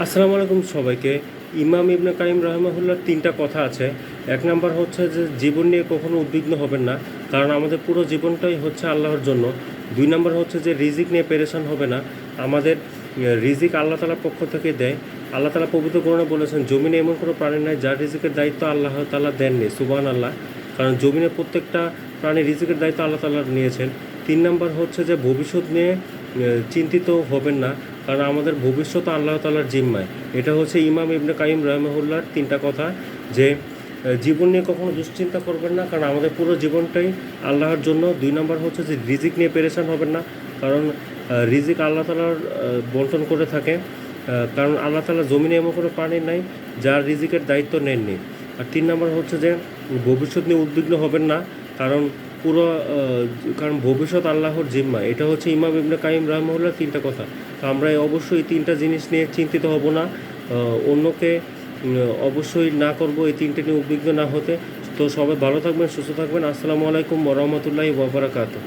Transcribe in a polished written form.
আসসালামু আলাইকুম সবাইকে। ইমাম ইবনে কাইম রাহিমাহুল্লাহর তিনটা কথা আছে। এক নাম্বার হচ্ছে যে জীবন নিয়ে কখনো উদ্বিগ্ন হবেন না, কারণ আমাদের পুরো জীবনটাই হচ্ছে আল্লাহর জন্য। দুই নাম্বার হচ্ছে যে রিজিক নিয়ে পেরেশান হবে না, আমাদের রিজিক আল্লাহ তাআলার পক্ষ থেকে দেয়। আল্লাহ তাআলা পবিত্র কোরআনে বলেছেন, জমিনে এমন কোনো প্রাণী নাই যার রিজিকের দায়িত্ব আল্লাহ তাআলা দেননি। সুবহানাল্লাহ। কারণ জমিনের প্রত্যেকটা প্রাণীর রিজিকের দায়িত্ব আল্লাহ তাআলা নিয়েছেন। তিন নাম্বার হচ্ছে যে ভবিষ্যৎ নিয়ে চিন্তিত হবেন না, কারণ আমাদের ভবিষ্যৎ আল্লাহ তাআলার জিম্মায়। এটা হচ্ছে ইমাম ইবনে কাইম রাহিমাহুল্লাহর তিনটা কথা, যে জীবন নিয়ে কখনো দুশ্চিন্তা করবেন না, কারণ আমাদের পুরো জীবনটাই আল্লাহর জন্য। দুই নম্বর হচ্ছে যে রিজিক নিয়ে পেরেশান হবেন না, কারণ রিজিক আল্লাহ তাআলার বন্টন করে থাকে। কারণ আল্লাহ তাআলা জমিনে এমন কোনো প্রাণী নাই যার রিজিকের দায়িত্ব নেননি। আর তিন নম্বর হচ্ছে যে ভবিষ্যৎ নিয়ে উদ্বিগ্ন হবেন না, কারণ পুরো কারণ ভবিষ্যৎ আল্লাহর জিম্মা। এটা হচ্ছে ইমাম ইবনে কাইম রাহিমাহুল্লাহর তিনটা কথা। তো আমরা অবশ্যই এই তিনটা জিনিস নিয়ে চিন্তিত হব না, অন্যকে অবশ্যই না করব এই তিনটে নিয়ে উদ্বিগ্ন না হতে। তো সবাই ভালো থাকবেন, সুস্থ থাকবেন। আসসালামু আলাইকুম ওয়া রাহমাতুল্লাহি ওয়া বারাকাতুহু।